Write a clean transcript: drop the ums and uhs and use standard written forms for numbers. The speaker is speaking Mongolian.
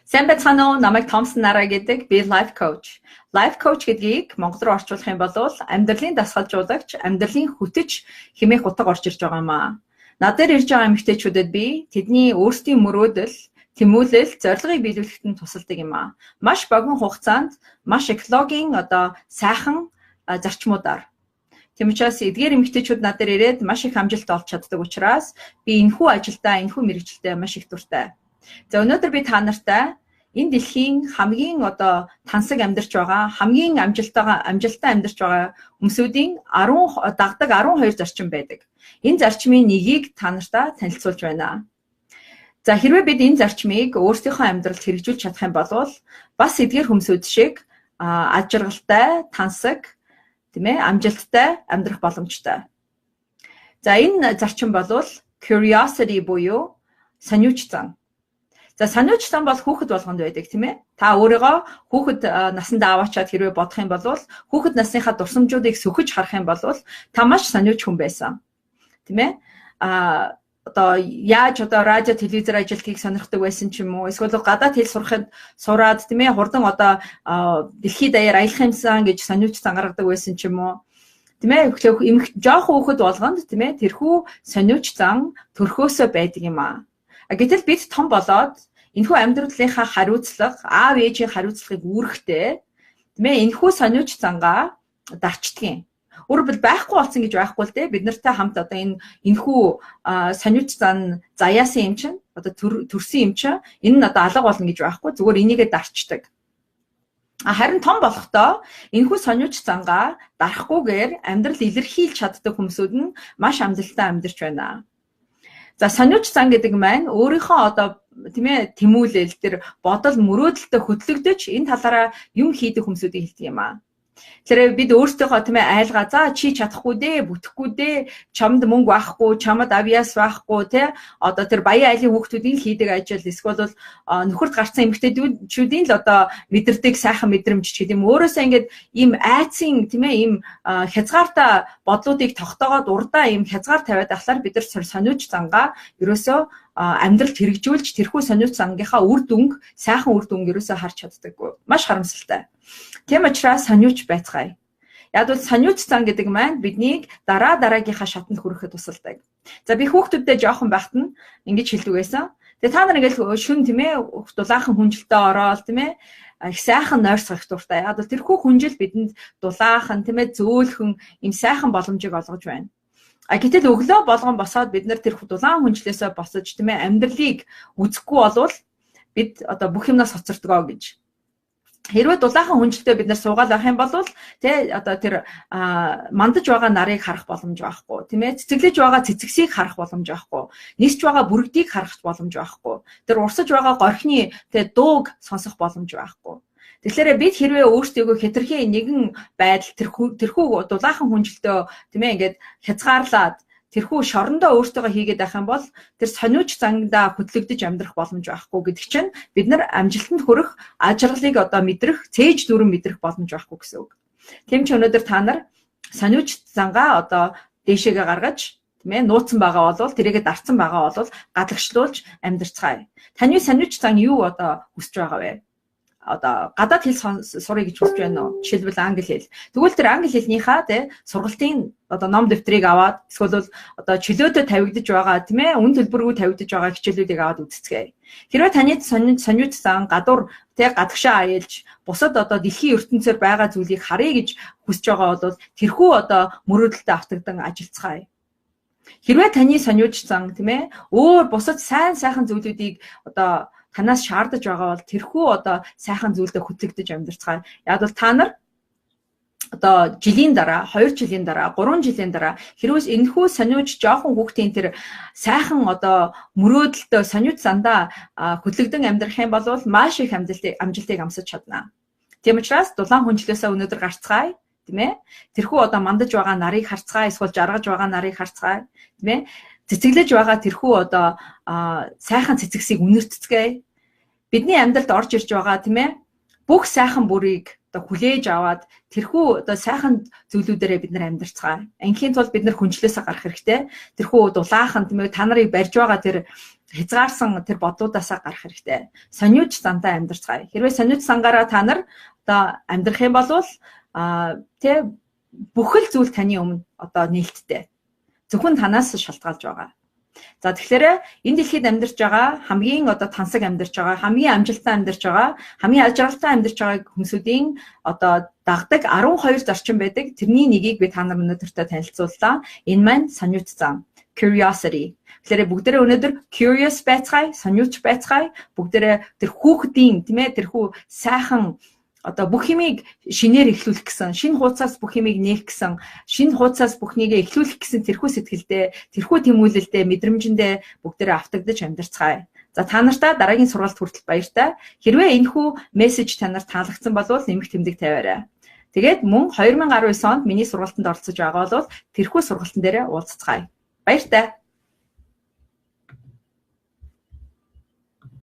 Сайн байцгаана уу? Намайг Томсон Нараа гэдэг. Би life coach. Life coach гэдгийг монгол руу орчуулах юм бол амьдралын дасгалжуулагч, амьдралын хүтэж хэмээх утга орж ирж байгаа юм аа. Над дээр ирж байгаа эмэгтэйчүүдэд би тэдний өөрсдийн мөрөөдөл, тэмүүлэл, зорилгыг биелүүлэхэд нь тусалдаг юм аа. Маш богино хугацаанд, маш экологийн сайхан зарчмуудаар. Тийм учраас эдгээр эмэгтэйчүүд над дээр ирээд маш их амжилт олж чаддаг учраас би энэхүү ажилдаа, энэхүү мэргэжилдээ маш их дуртай. За өнөөдөр би та нартай энэ дэлхийн хамгийн тансаг амьдарч байгаа, хамгийн амжилттай амьдарч байгаа хүмүүсийн дагдаг 12 зарчим байдаг. Энэ зарчмын нэгийг та нартай танилцуулж байна. За хэрвээ бид энэ зарчмыг өөрсдийнхөө амьдралд хэрэгжүүлж чадах юм бол бас эдгээр хүмүүсүүд шиг аж аргалтай, тансаг, тийм ээ, амжилттай амьдрах боломжтой. За энэ зарчим бол curiosity буюу сониуч зан. За сониуч зан бол хүүхэд болгонд байдаг тийм ээ. Та өөрийгөө хүүхэд насандаа аваачаад хэрвээ бодох юм бол хүүхэд насныхаа дурсамжуудыг сөхөж харах юм бол та маш сониуч хүн байсан. Тийм ээ. Яаж радио телевизээр ажилтгийг сонирхдаг байсан ч юм уу, эсвэл гадаад хэл сураад тийм ээ, хурдан дэлхийд даяар аялах юмсан гэж сониуч зан гаргадаг байсан ч юм уу. Тийм ээ, жоох хүүхэд болгонд тийм ээ, тэрхүү сониуч зан төрхөөсөө байдаг юм аа. Гэтэл бид том болоод энэхүү амьдралынхаа хариуцлага, аав ээжийн хариуцлагыг үүрэхдээ тийм ээ, энэхүү сониуч зангаа дарчдгийн. Өөрөөр байхгүй болсон гэж байхгүй л дээ. Бид нартай хамт энэхүү сониуч зан заяасан юм чинь, төрсөн юм чинь энэ нь алга болно гэж байхгүй. Зүгээр энийгээ дарчдаг. Харин том болохдоо энэхүү сониуч зангаа дарахгүйгээр амьдрал илэрхийлж чаддаг хүмүүсүүд нь маш амжилттай амьдарч байна. За сониуч зан гэдэг маань өөрийнхөө тийм ээ, тэмүүлэл тэр бодол мөрөөдөлтөд хөтлөгдөж энэ талаараа юм хийдэг хүмүүсүүдийг хэлдэг юм аа. Тэгэхээр бид өөрсдийнхөө тийм ээ айлгаа за чи чадахгүй дээ, бүтэхгүй дээ, чамд мөнгө байхгүй, чамд авьяас байхгүй тий тэр баян айлын хүүхдүүдийн хийдэг ажил эсвэл нөхөрт гарсан эмэгтэйчүүдийн л мэдэрдэг сайхан мэдрэмж ч гэдэм өөрөөсөө ингээд ийм айцын тийм ээ ийм хязгаартай бодлуудыг тогтоогоод урдаа ийм хязгаар тавиад ахлаар бид нар сониуч зангаа ерөөсөө амьдралд хэрэгжүүлж тэрхүү сониуч зангийнхаа сайхан үр дүнг ерөөсөө харж чаддаггүй. Маш харамсалтай. Тийм учраас сониуч байцгаая. Яг бол сониуч зан гэдэг маань биднийг дараагийнхаа шатанд хүрэхэд тусалдаг. За би хүүхдүүдтэй жоохон байхад нь ингэж хэлдэг байсан. Тэгээ та нар ингээл шүн тийм ээ дулаахан хүнжилтээ ороод тийм ээ их сайхан нойрсох дуртай. Яг бол тэрхүү хүнжил бидэнд дулаахан тийм ээ зөөлхөн им сайхан боломжийг олгож байна. Гэтэл өглөө болгон босоод бид нар тэр дулаан хүнжлээсээ босож тийм ээ амьдралыг үзэхгүй болвол бид бүх юмнаас хоцордгоо гэж. Хэрвээ дулаахан хүнжлэлтэй бид нар суугаад байх юм бол тэр мандаж байгаа нарыг харах боломж байхгүй тийм ээ, цэцэглэж байгаа цэцэгсийг харах боломж байхгүй, нисж байгаа бүрэгдийг харах боломж байхгүй, тэр урсаж байгаа горхины дууг сонсох боломж байхгүй. Тэгэхээр бид хэрвээ өөрсдийгөө хэтэрхий нэгэн байдал тэрхүү дулаахан хүнжлэлтөө тийм ээ ингээд хязгаарлаад тэрхүү шорондоо өөртөө хийгээд байх юм бол тэр сониуч зангадаа хөтлөгдөж амьдрах боломж байхгүй гэдэг чинь бид нар амжилтанд хүрэх ажралыг мэдрэх, цээж дүрэн мэдрэх боломж байхгүй гэсэн үг. Тийм ч өнөөдөр та нар сониуч зангаа дээшээгээ гаргаж тийм ээ нууцсан байгаа бол тэрийгэ дарцсан байгаа бол гадагшлуулж амьдрцгаая. Таны сониуч зан юу хүсэж байгаа вэ? Гадаад хэл сурах гэж хүсэж байна уу? Жишээлбэл англи хэл. Тэгвэл тэр англи хэлнийхаа сургалтын ном дэвтрийг аваад эсвэл чөлөөтэй тавигдаж байгаа тийм ээ үн төлбөргүй тавигдаж байгаа хичээлүүдийг аваад үзцгээе. Хэрвээ таны сониуч зан гадуур гадагшаа аялж бусад дэлхийн ертөнцөөр байгаа зүйлийг харъя гэж хүсэж байгаа бол тэрхүү мөрөөдөлтөд автагдан ажиллацгаая. Хэрвээ таны сониуч зан тийм ээ өөр бусад сайхан зүйлүүдийг танаас шаардаж байгаа бол тэрхүү сайхан зүйлдэ хөтлөгдөж амьдарцгаая. Яг бол та нар жилийн дараа, 2 жилийн дараа, 3 жилийн дараа хэрвээ энэхүү сониуч жоохон хүүхдийн тэр сайхан мөрөөдөлтөө сониуч зандаа хөтлөгдөн амьдрах юм бол маш их амжилтыг амсаж чадна. Тийм учраас дулаан хүнжлээсээ өнөөдөр гарцгаая, тийм ээ. Тэрхүү мандаж байгаа нарыг харцгаая, эсвэл жаргаж байгаа нарыг харцгаая, тийм ээ. Цэцэглэж байгаа тэрхүү сайхан цэцэгсийг үнэртцгээе. Бидний амьдралд орж ирж байгаа тийм ээ бүх сайхан бүрийг одоо хүлээж аваад тэрхүү одоо сайхан зүйлүүдээрээ бид нар амьдарцгаая. Инхийн тулд бид нар хүнчлээсээ гарах хэрэгтэй. Тэрхүү дулаахан тийм ээ та нарыг барьж байгаа тэр хязгаарсан тэр бодлуудаасаа гарах хэрэгтэй. Сониуч зантаа амьдарцгаая. Хэрвээ сониуч сангаараа та нар одоо амьдрах юм бол тэ бүхэл зүйл таны өмнө одоо нээлттэй. Зөвхөн танаас шалтгаалж байгаа. За тэгэхээр энэ дэлхийд амьдарч байгаа хамгийн одоо тансаг амьдарч байгаа, хамгийн амжилттай амьдарч байгаа, хамгийн аж аргалтай амьдарч байгаа хүмүүсийн одоо дагдаг 12 зарчим байдаг. Тэрний нэгийг би та нар өнөөдөртөө танилцууллаа. Энэ маань сониуч зан, curiosity. Тэгэхээр бүгдээрээ өнөөдөр curious байцгаая, сониуч байцгаая. Бүгдээрээ тэр хүүхдийн тийм ээ тэрхүү сайхан одоо бүх юмыг шинээр эхлүүлэх гэсэн, шинэ хуудасаас бүх юмыг нээх гэсэн, шинэ хуудасаас бүхнийгээ эхлүүлэх гэсэн тэрхүү сэтгэлдээ, тэрхүү тэмүүлэлдээ, мэдрэмжэндээ бүгдээрээ автагдаж амьдарцгаая. За та нартаа дараагийн сургалт хүртэл баяртай. Хэрвээ энэхүү мессеж танарт таалагдсан бол нэмэх тэмдэг тавиарай. Тэгээд мөн 2019 онд миний сургалтанд оролцож байгаа бол тэрхүү сургалтын дээрээ уулзцгаая. Баяртай.